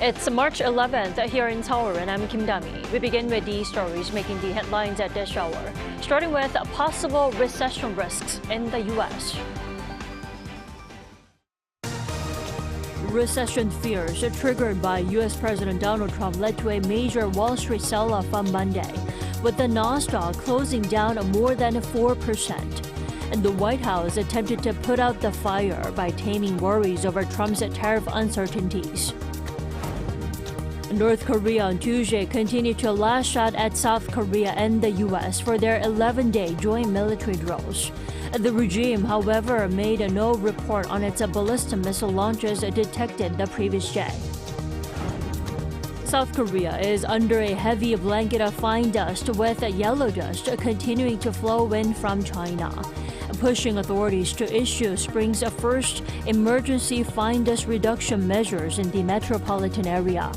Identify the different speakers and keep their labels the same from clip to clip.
Speaker 1: It's March 11th here in Seoul, and I'm Kim Dami. We begin with these stories making the headlines at this hour, starting with possible recession risks in the U.S. Recession fears triggered by U.S. President Donald Trump led to a major Wall Street sell-off on Monday, with the Nasdaq closing down more than 4%. And the White House attempted to put out the fire by taming worries over Trump's tariff uncertainties. North Korea on Tuesday continued to lash out at South Korea and the U.S. for their 11-day joint military drills. The regime, however, made no report on its ballistic missile launches detected the previous day. South Korea is under a heavy blanket of fine dust, with yellow dust continuing to flow in from China, pushing authorities to issue spring's first emergency fine dust reduction measures in the metropolitan area.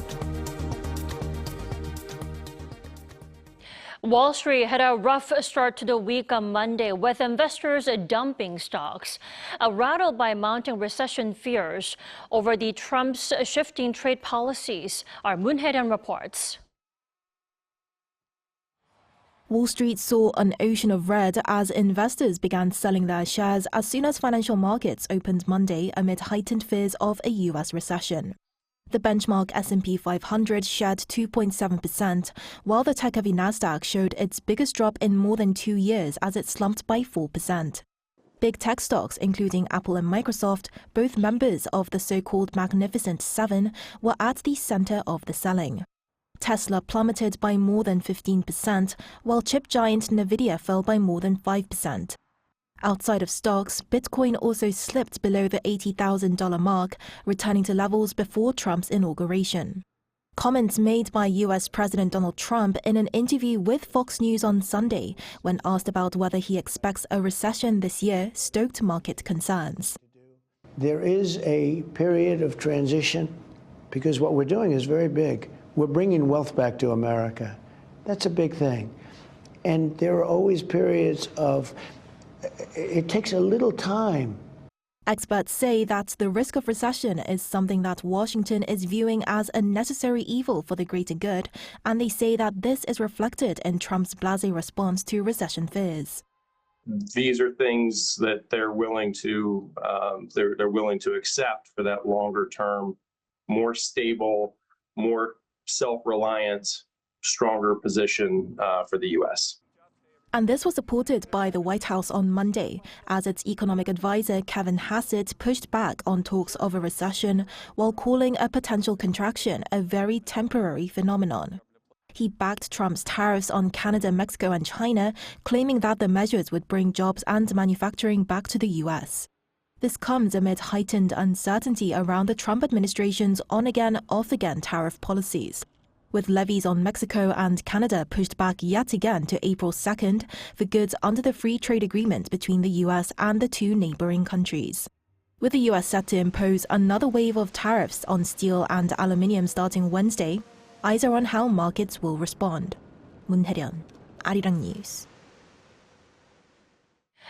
Speaker 1: Wall Street had a rough start to the week on Monday, with investors dumping stocks, rattled by mounting recession fears over the Trump's shifting trade policies. Our Moon Hae-ryun reports.
Speaker 2: Wall Street saw an ocean of red as investors began selling their shares as soon as financial markets opened Monday amid heightened fears of a U.S. recession. The benchmark S&P 500 shed 2.7%, while the tech-heavy Nasdaq showed its biggest drop in more than 2 years as it slumped by 4%. Big tech stocks, including Apple and Microsoft, both members of the so-called Magnificent Seven, were at the center of the selling. Tesla plummeted by more than 15%, while chip giant Nvidia fell by more than 5%. Outside of stocks, Bitcoin also slipped below the $80,000 mark, returning to levels before Trump's inauguration. Comments made by U.S. President Donald Trump in an interview with Fox News on Sunday, when asked about whether he expects a recession this year, stoked market concerns.
Speaker 3: There is a period of transition because what we're doing is very big. We're bringing wealth back to America. That's a big thing. And there are always periods of it takes a little time.
Speaker 2: Experts say that the risk of recession is something that Washington is viewing as a necessary evil for the greater good, and they say that this is reflected in Trump's blasé response to recession fears.
Speaker 4: These are things that they're willing to accept for that longer term, more stable, more self-reliant, stronger position for the U.S.
Speaker 2: And this was supported by the White House on Monday, as its economic advisor Kevin Hassett pushed back on talks of a recession while calling a potential contraction a very temporary phenomenon. He backed Trump's tariffs on Canada, Mexico and China, claiming that the measures would bring jobs and manufacturing back to the U.S. This comes amid heightened uncertainty around the Trump administration's on-again, off-again tariff policies, with levies on Mexico and Canada pushed back yet again to April 2nd for goods under the free trade agreement between the U.S. and the two neighboring countries. With the U.S. set to impose another wave of tariffs on steel and aluminium starting Wednesday, eyes are on how markets will respond. Moon Hae-ryun, Arirang News.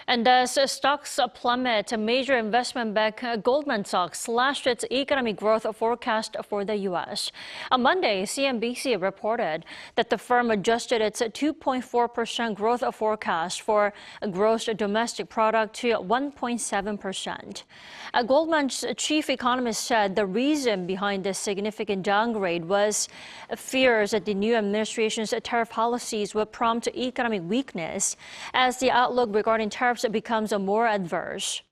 Speaker 1: And as stocks plummet, a major investment bank Goldman Sachs slashed its economic growth forecast for the U.S. On Monday, CNBC reported that the firm adjusted its 2.4% growth forecast for gross domestic product to 1.7%. Goldman's chief economist said the reason behind this significant downgrade was fears that the new administration's tariff policies would prompt economic weakness as the outlook regarding tariffs becomes more adverse.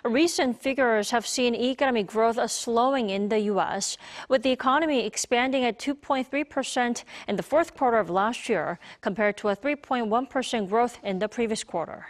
Speaker 1: Recent figures have seen economic growth slowing in the U.S., with the economy expanding at 2.3% in the fourth quarter of last year, compared to a 3.1% growth in the previous quarter.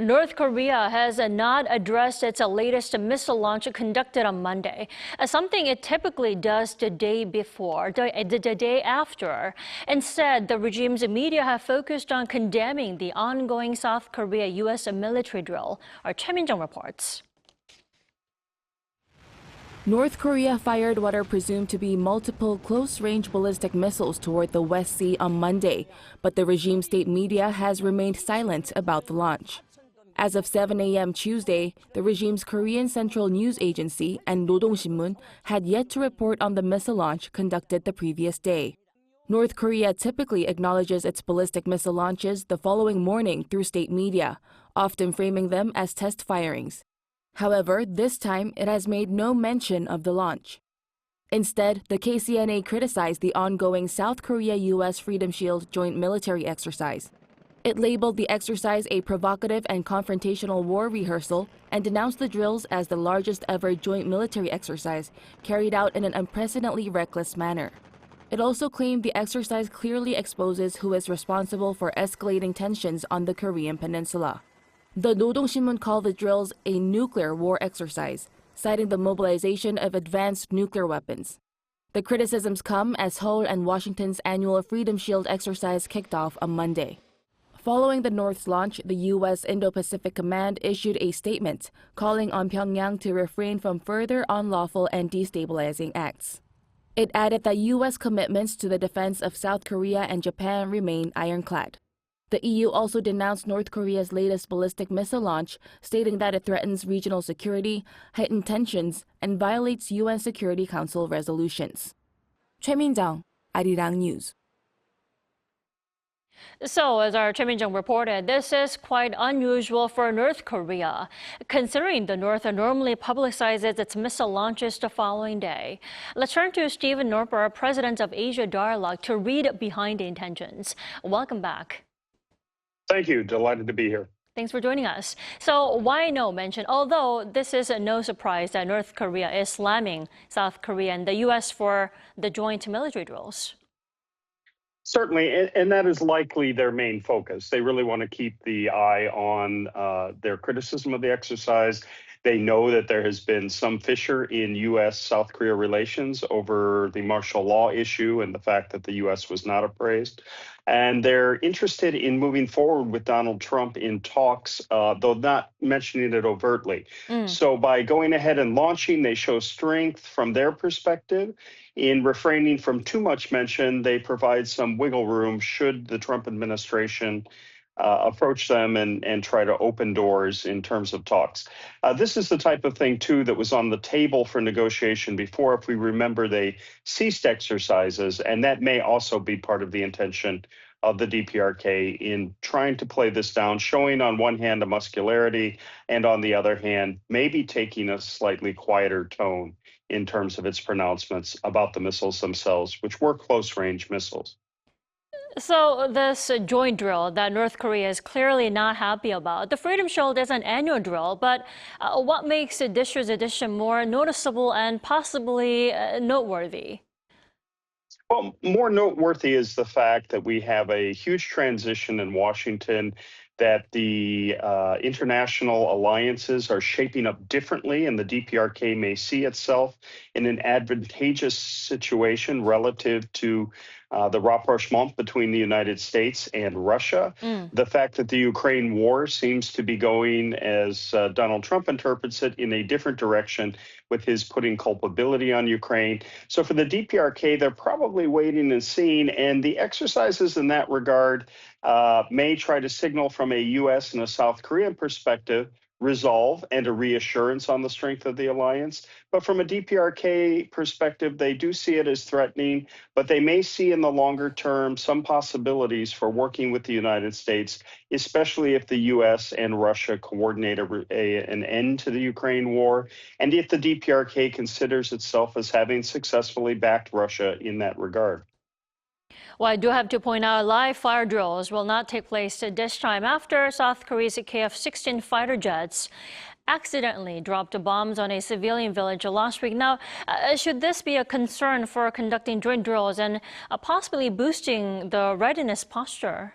Speaker 1: North Korea has not addressed its latest missile launch conducted on Monday, something it typically does the day before, the day after. Instead, the regime's media have focused on condemning the ongoing South Korea-U.S. military drill. Our Choi Min-jung reports.
Speaker 5: North Korea fired what are presumed to be multiple close-range ballistic missiles toward the West Sea on Monday, but the regime state media has remained silent about the launch. As of 7 a.m. Tuesday, the regime's Korean Central News Agency and Rodong-Sinmun had yet to report on the missile launch conducted the previous day. North Korea typically acknowledges its ballistic missile launches the following morning through state media, often framing them as test firings. However, this time it has made no mention of the launch. Instead, the KCNA criticized the ongoing South Korea-U.S. Freedom Shield joint military exercise. It labeled the exercise a provocative and confrontational war rehearsal and denounced the drills as the largest ever joint military exercise carried out in an unprecedentedly reckless manner. It also claimed the exercise clearly exposes who is responsible for escalating tensions on the Korean peninsula. The Rodong-Sinmun called the drills a nuclear war exercise, citing the mobilization of advanced nuclear weapons. The criticisms come as Seoul and Washington's annual Freedom Shield exercise kicked off on Monday. Following the North's launch, the U.S. Indo-Pacific Command issued a statement calling on Pyongyang to refrain from further unlawful and destabilizing acts. It added that U.S. commitments to the defense of South Korea and Japan remain ironclad. The EU also denounced North Korea's latest ballistic missile launch, stating that it threatens regional security, heightened tensions, and violates UN Security Council resolutions. Choi Min-jung, Arirang News.
Speaker 1: So, as our Choi Min-jung reported, this is quite unusual for North Korea, considering the North normally publicizes its missile launches the following day. Let's turn to Stephen Norper, president of Asia Dialogue, to read behind the intentions. Welcome back.
Speaker 6: Thank you. Delighted to be here.
Speaker 1: Thanks for joining us. So why no mention? Although this is no surprise that North Korea is slamming South Korea and the U.S. for the joint military drills.
Speaker 6: Certainly, and that is likely their main focus. They really want to keep the eye on their criticism of the exercise. They know that there has been some fissure in U.S.-South Korea relations over the martial law issue and the fact that the U.S. was not appraised. And they're interested in moving forward with Donald Trump in talks, though not mentioning it overtly. So by going ahead and launching, they show strength from their perspective. In refraining from too much mention, they provide some wiggle room should the Trump administration approach them and try to open doors in terms of talks. This is the type of thing, too, that was on the table for negotiation before. If we remember, they ceased exercises, and that may also be part of the intention of the DPRK in trying to play this down, showing on one hand a muscularity, and on the other hand, maybe taking a slightly quieter tone in terms of its pronouncements about the missiles themselves, which were close-range missiles.
Speaker 1: So this joint drill that North Korea is clearly not happy about. The Freedom Shield is an annual drill, but what makes this year's edition more noticeable and possibly noteworthy?
Speaker 6: Well, more noteworthy is the fact that we have a huge transition in Washington, that the international alliances are shaping up differently, and the DPRK may see itself in an advantageous situation relative to the rapprochement between the United States and Russia. The fact that the Ukraine war seems to be going, as Donald Trump interprets it, in a different direction with his putting culpability on Ukraine. So for the DPRK, they're probably waiting and seeing, and the exercises in that regard may try to signal from a U.S. and a South Korean perspective resolve and a reassurance on the strength of the alliance. But from a DPRK perspective, they do see it as threatening, but they may see in the longer term some possibilities for working with the United States, especially if the U.S. and Russia coordinate an end to the Ukraine war, and if the DPRK considers itself as having successfully backed Russia in that regard.
Speaker 1: Well, I do have to point out live fire drills will not take place this time after South Korea's KF-16 fighter jets accidentally dropped bombs on a civilian village last week. Now, should this be a concern for conducting joint drills and possibly boosting the readiness posture?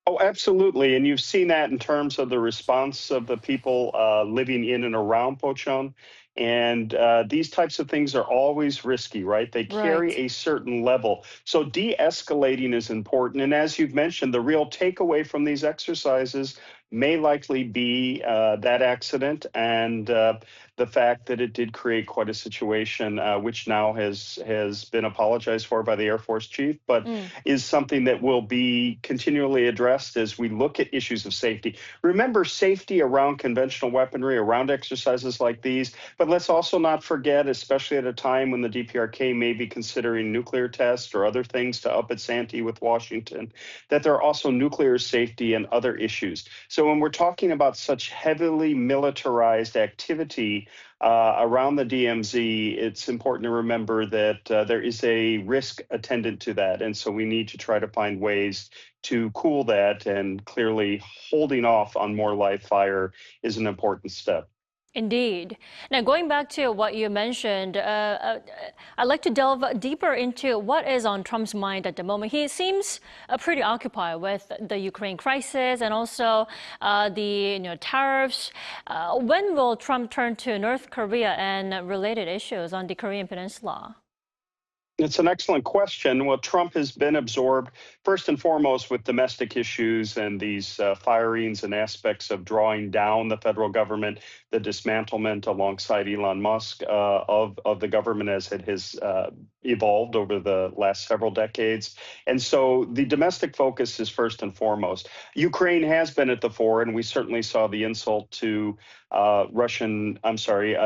Speaker 6: Oh, absolutely. And you've seen that in terms of the response of the people living in and around Pocheon. And these types of things are always risky, right? They carry a certain level. So de-escalating is important. And as you've mentioned, the real takeaway from these exercises may likely be that accident and the fact that it did create quite a situation, which now has been apologized for by the Air Force chief, but is something that will be continually addressed as we look at issues of safety. Remember, safety around conventional weaponry, around exercises like these, but let's also not forget, especially at a time when the DPRK may be considering nuclear tests or other things to up its ante with Washington, that there are also nuclear safety and other issues. So when we're talking about such heavily militarized activity around the DMZ, it's important to remember that there is a risk attendant to that. And so we need to try to find ways to cool that, and clearly holding off on more live fire is an important step.
Speaker 1: Indeed. Now, going back to what you mentioned, I'd like to delve deeper into what is on Trump's mind at the moment. He seems pretty occupied with the Ukraine crisis and also the tariffs. When will Trump turn to North Korea and related issues on the Korean Peninsula?
Speaker 6: It's an excellent question. Well, Trump has been absorbed first and foremost with domestic issues and these firings and aspects of drawing down the federal government, the dismantlement alongside Elon Musk of the government as it has evolved over the last several decades. And so the domestic focus is first and foremost. Ukraine has been at the fore, and we certainly saw the insult to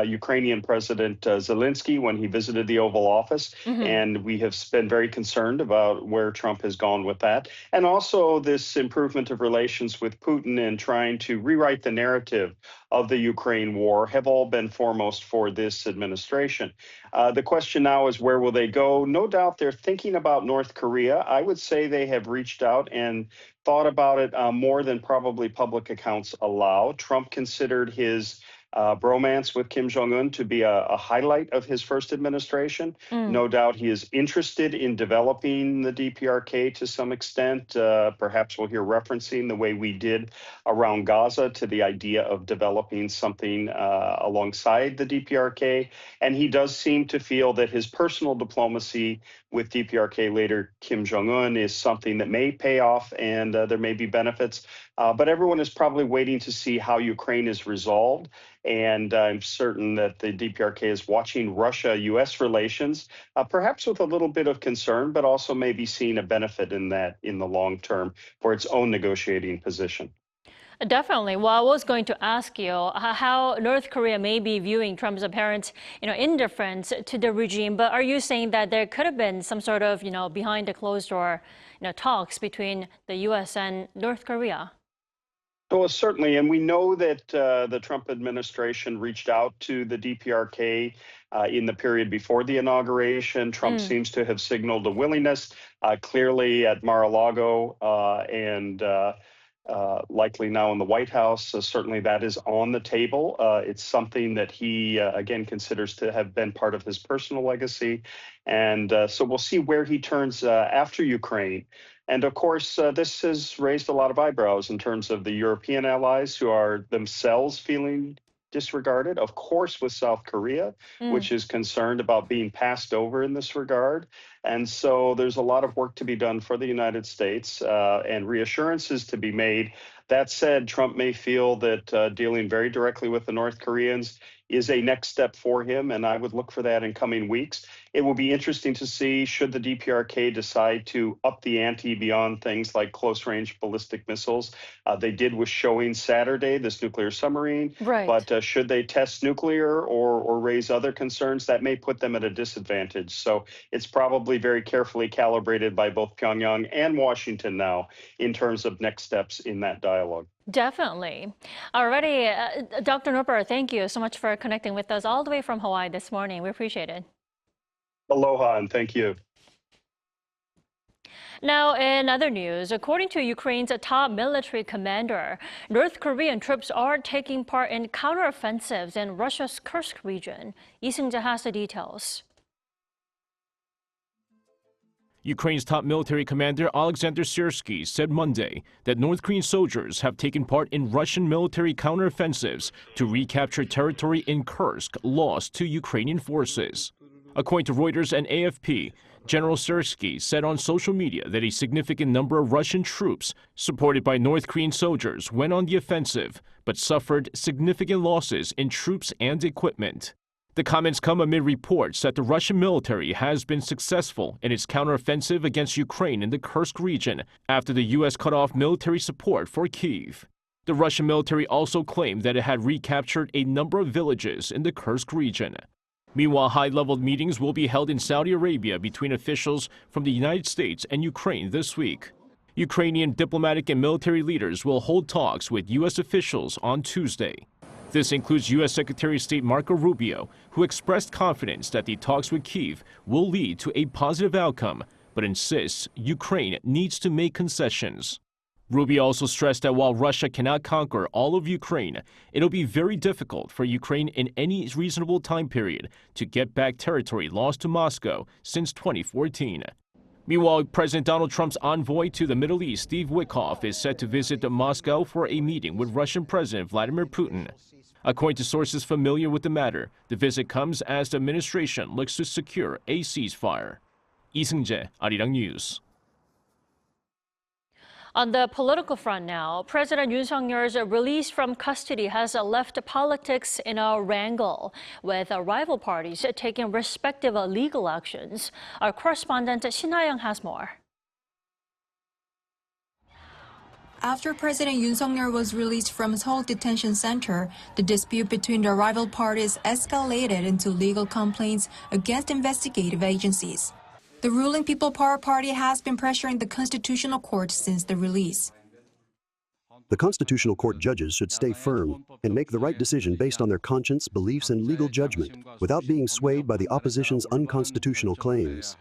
Speaker 6: Ukrainian President Zelensky when he visited the Oval Office. And we have been very concerned about where Trump has gone with that. And also this improvement of relations with Putin and trying to rewrite the narrative of the Ukraine war have all been foremost for this administration. The question now is, where will they go? No doubt they're thinking about North Korea. I would say they have reached out and thought about it more than probably public accounts allow. Trump considered his bromance with Kim Jong-un to be a highlight of his first administration. No doubt he is interested in developing the DPRK to some extent. Perhaps we'll hear referencing the way we did around Gaza to the idea of developing something alongside the DPRK. And he does seem to feel that his personal diplomacy with DPRK leader Kim Jong-un is something that may pay off, and there may be benefits. But everyone is probably waiting to see how Ukraine is resolved. And I'm certain that the DPRK is watching Russia-U.S. relations, perhaps with a little bit of concern, but also maybe seeing a benefit in that in the long term for its own negotiating position.
Speaker 1: Definitely. Well, I was going to ask you how North Korea may be viewing Trump's apparent, indifference to the regime. But are you saying that there could have been some sort of, behind the closed door, talks between the U.S. and North Korea?
Speaker 6: Well, certainly. And we know that the Trump administration reached out to the DPRK in the period before the inauguration. Trump seems to have signaled a willingness clearly at Mar-a-Lago and likely now in the White House. Certainly that is on the table. It's something that he, again, considers to have been part of his personal legacy. And so we'll see where he turns after Ukraine. And of course, this has raised a lot of eyebrows in terms of the European allies who are themselves feeling disregarded, of course, with South Korea, which is concerned about being passed over in this regard. And so there's a lot of work to be done for the United States and reassurances to be made. That said, Trump may feel that dealing very directly with the North Koreans is a next step for him, and I would look for that in coming weeks. It will be interesting to see, should the DPRK decide to up the ante beyond things like close-range ballistic missiles. They did with showing Saturday this nuclear submarine,
Speaker 1: right.
Speaker 6: But should they test nuclear or raise other concerns, that may put them at a disadvantage. So it's probably very carefully calibrated by both Pyongyang and Washington now in terms of next steps in that dialogue.
Speaker 1: Definitely. Alrighty, Dr. Nupper, thank you so much for connecting with us all the way from Hawaii this morning. We appreciate it.
Speaker 6: Aloha, and thank you.
Speaker 1: Now, in other news, according to Ukraine's top military commander, North Korean troops are taking part in counteroffensives in Russia's Kursk region. Lee Seung-ja has the details.
Speaker 7: Ukraine's top military commander Alexander Syrsky said Monday that North Korean soldiers have taken part in Russian military counteroffensives to recapture territory in Kursk lost to Ukrainian forces. According to Reuters and AFP, General Syrsky said on social media that a significant number of Russian troops, supported by North Korean soldiers, went on the offensive, but suffered significant losses in troops and equipment. The comments come amid reports that the Russian military has been successful in its counteroffensive against Ukraine in the Kursk region after the U.S. cut off military support for Kyiv. The Russian military also claimed that it had recaptured a number of villages in the Kursk region. Meanwhile, high-level meetings will be held in Saudi Arabia between officials from the United States and Ukraine this week. Ukrainian diplomatic and military leaders will hold talks with U.S. officials on Tuesday. This includes U.S. Secretary of State Marco Rubio, who expressed confidence that the talks with Kyiv will lead to a positive outcome, but insists Ukraine needs to make concessions. Rubio also stressed that while Russia cannot conquer all of Ukraine, it'll be very difficult for Ukraine in any reasonable time period to get back territory lost to Moscow since 2014. Meanwhile, President Donald Trump's envoy to the Middle East, Steve Witkoff, is set to visit Moscow for a meeting with Russian President Vladimir Putin. According to sources familiar with the matter, the visit comes as the administration looks to secure a ceasefire. Lee Seung-jae, Arirang News.
Speaker 1: On the political front now, President Yoon Suk-yeol's release from custody has left politics in a wrangle, with rival parties taking respective legal actions. Our correspondent Shin Ha-young has more.
Speaker 8: After President Yoon Suk-yeol was released from Seoul Detention Center, the dispute between the rival parties escalated into legal complaints against investigative agencies. The ruling People Power Party has been pressuring the Constitutional Court since the release.
Speaker 9: The Constitutional Court judges should stay firm and make the right decision based on their conscience, beliefs, and legal judgment, without being swayed by the opposition's unconstitutional claims.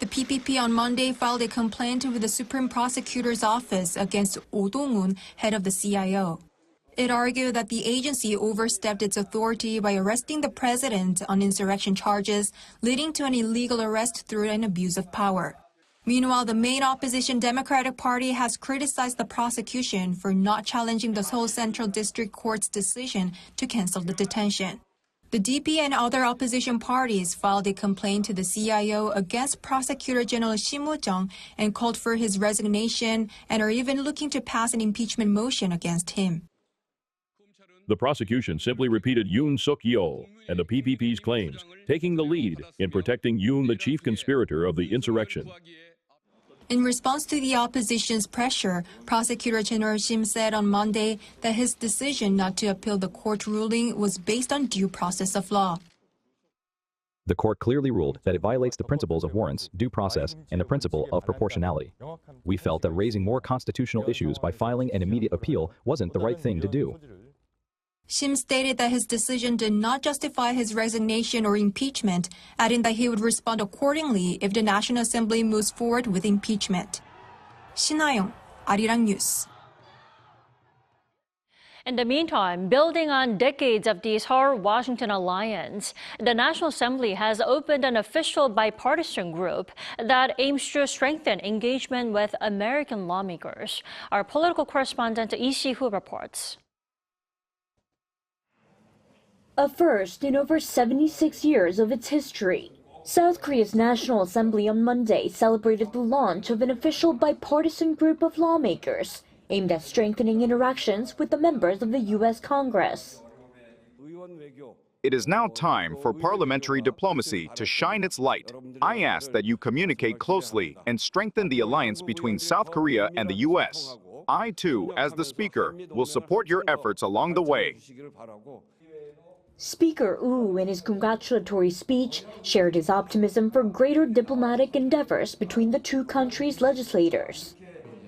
Speaker 8: The PPP on Monday filed a complaint with the Supreme Prosecutor's Office against Oh Dong-un, head of the CIO. It argued that the agency overstepped its authority by arresting the president on insurrection charges, leading to an illegal arrest through an abuse of power. Meanwhile, the main opposition Democratic Party has criticized the prosecution for not challenging the Seoul Central District Court's decision to cancel the detention. The DP and other opposition parties filed a complaint to the CIO against Prosecutor General Shim Woo-jung and called for his resignation and are even looking to pass an impeachment motion against him.
Speaker 10: The prosecution simply repeated Yoon Suk-yeol and the PPP's claims, taking the lead in protecting Yoon, the chief conspirator of the insurrection.
Speaker 8: In response to the opposition's pressure, Prosecutor General Shim said on Monday that his decision not to appeal the court ruling was based on due process of law.
Speaker 11: The court clearly ruled that it violates the principles of warrants, due process, and the principle of proportionality. We felt that raising more constitutional issues by filing an immediate appeal wasn't the right thing to do.
Speaker 8: Shim stated that his decision did not justify his resignation or impeachment, adding that he would respond accordingly if the National Assembly moves forward with impeachment. Shin Ha-young, Arirang News.
Speaker 1: In the meantime, building on decades of the Seoul-Washington alliance, the National Assembly has opened an official bipartisan group that aims to strengthen engagement with American lawmakers. Our political correspondent Lee Si-hoo reports.
Speaker 12: A first in over 76 years of its history, South Korea's National Assembly on Monday celebrated the launch of an official bipartisan group of lawmakers aimed at strengthening interactions with the members of the U.S. Congress.
Speaker 13: It is now time for parliamentary diplomacy to shine its light. I ask that you communicate closely and strengthen the alliance between South Korea and the U.S. I, too, as the Speaker, will support your efforts along the way.
Speaker 12: Speaker Woo, in his congratulatory speech, shared his optimism for greater diplomatic endeavors between the two countries' legislators.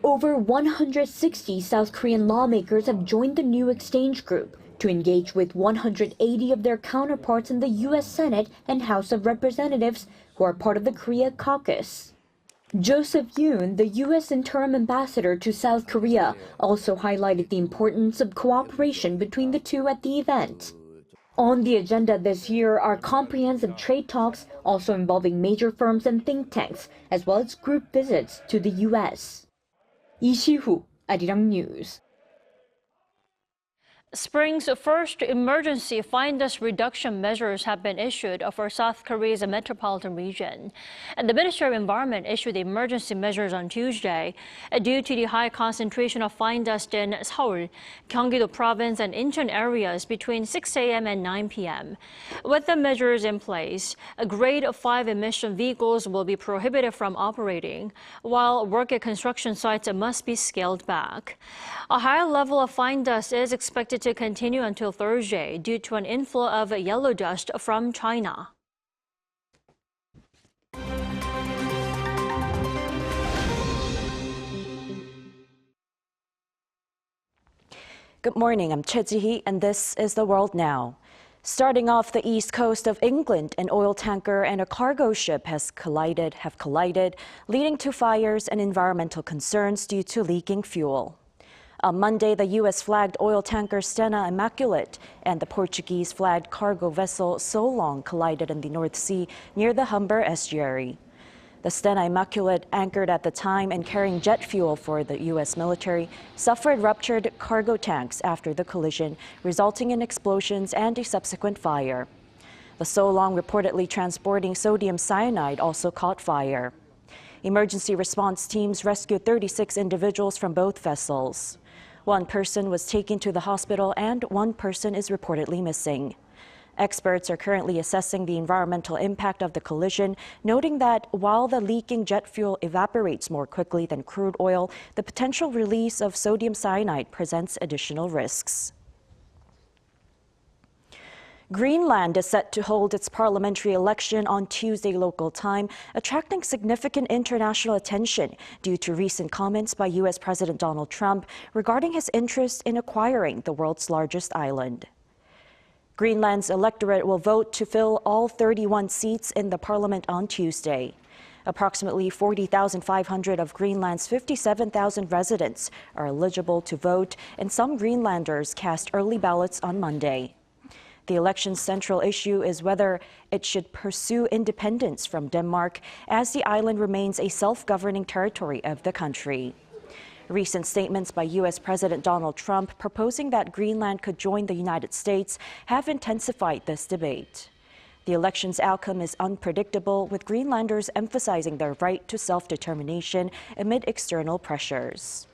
Speaker 12: Over 160 South Korean lawmakers have joined the new exchange group to engage with 180 of their counterparts in the U.S. Senate and House of Representatives who are part of the Korea Caucus. Joseph Yoon, the U.S. interim ambassador to South Korea, also highlighted the importance of cooperation between the two at the event. On the agenda this year are comprehensive trade talks, also involving major firms and think tanks, as well as group visits to the U.S. Lee Si-hoo, Arirang News.
Speaker 1: Spring's first emergency fine dust reduction measures have been issued for South Korea's metropolitan region. And the Ministry of Environment issued the emergency measures on Tuesday due to the high concentration of fine dust in Seoul, Gyeonggi-do province and Incheon areas between 6 a.m. and 9 p.m. With the measures in place, grade 5 emission vehicles will be prohibited from operating, while work at construction sites must be scaled back. A higher level of fine dust is expected to continue until Thursday due to an inflow of yellow dust from China.
Speaker 14: Good morning, I'm Choi Ji-hee, and this is The World Now. Starting off the east coast of England, an oil tanker and a cargo ship have collided, leading to fires and environmental concerns due to leaking fuel. On Monday, the U.S.-flagged oil tanker Stena Immaculate and the Portuguese-flagged cargo vessel So Long collided in the North Sea near the Humber estuary. The Stena Immaculate, anchored at the time and carrying jet fuel for the U.S. military, suffered ruptured cargo tanks after the collision, resulting in explosions and a subsequent fire. The So Long, reportedly transporting sodium cyanide, also caught fire. Emergency response teams rescued 36 individuals from both vessels. One person was taken to the hospital and one person is reportedly missing. Experts are currently assessing the environmental impact of the collision, noting that while the leaking jet fuel evaporates more quickly than crude oil, the potential release of sodium cyanide presents additional risks. Greenland is set to hold its parliamentary election on Tuesday local time, attracting significant international attention due to recent comments by U.S. President Donald Trump regarding his interest in acquiring the world's largest island. Greenland's electorate will vote to fill all 31 seats in the parliament on Tuesday. Approximately 40,500 of Greenland's 57,000 residents are eligible to vote, and some Greenlanders cast early ballots on Monday. The election's central issue is whether it should pursue independence from Denmark, as the island remains a self-governing territory of the country. Recent statements by U.S. President Donald Trump proposing that Greenland could join the United States have intensified this debate. The election's outcome is unpredictable, with Greenlanders emphasizing their right to self-determination amid external pressures.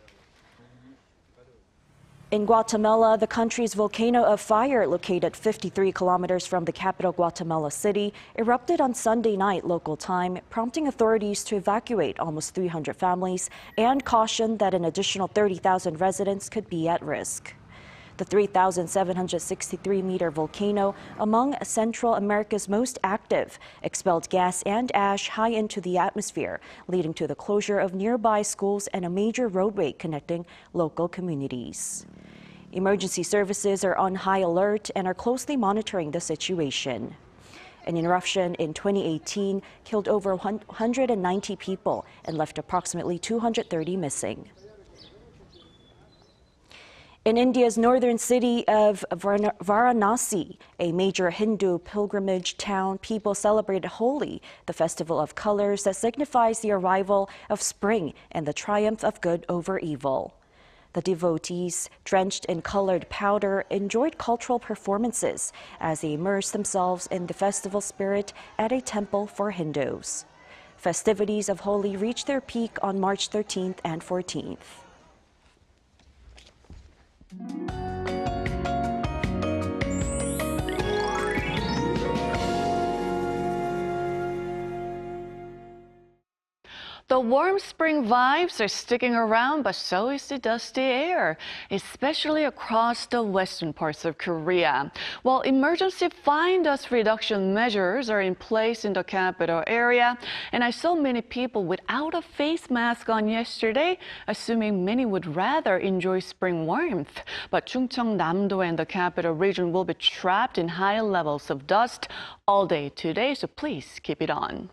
Speaker 14: In Guatemala, the country's volcano of fire, located 53 kilometers from the capital Guatemala City, erupted on Sunday night local time, prompting authorities to evacuate almost 300 families and caution that an additional 30,000 residents could be at risk. The 3,763-meter volcano, among Central America's most active, expelled gas and ash high into the atmosphere, leading to the closure of nearby schools and a major roadway connecting local communities. Emergency services are on high alert and are closely monitoring the situation. An eruption in 2018 killed over 190 people and left approximately 230 missing. In India's northern city of Varanasi, a major Hindu pilgrimage town, people celebrated Holi, the festival of colors that signifies the arrival of spring and the triumph of good over evil. The devotees, drenched in colored powder, enjoyed cultural performances as they immersed themselves in the festival spirit at a temple for Hindus. Festivities of Holi reached their peak on March 13th and 14th.
Speaker 15: The warm spring vibes are sticking around, but so is the dusty air, especially across the western parts of Korea. While emergency fine dust reduction measures are in place in the capital area, and I saw many people without a face mask on yesterday, assuming many would rather enjoy spring warmth. But Chungcheong-namdo and the capital region will be trapped in high levels of dust all day today, so please keep it on.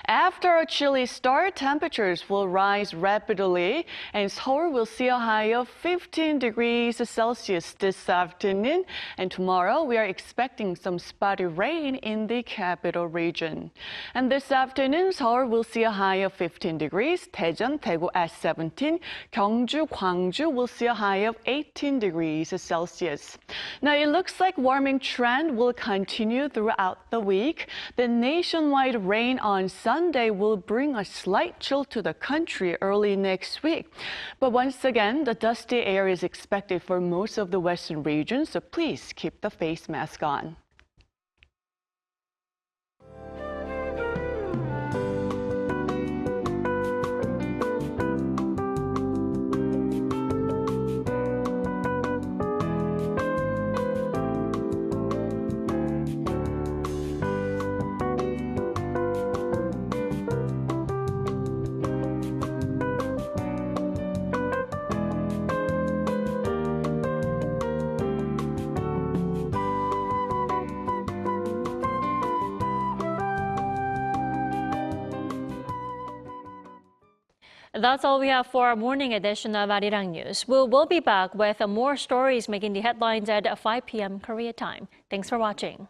Speaker 15: After a chilly start, temperatures will rise rapidly, and Seoul will see a high of 15 degrees Celsius this afternoon. And tomorrow, we are expecting some spotty rain in the capital region. And this afternoon, Seoul will see a high of 15 degrees. Daejeon, Daegu at 17. Gyeongju, Gwangju will see a high of 18 degrees Celsius. Now, it looks like warming trend will continue throughout the week. The nationwide rain on Sunday will bring a slight chill to the country early next week. But once again, the dusty air is expected for most of the western regions, so please keep the face mask on.
Speaker 1: That's all we have for our morning edition of Arirang News. We'll be back with more stories making the headlines at 5 p.m. Korea time. Thanks for watching.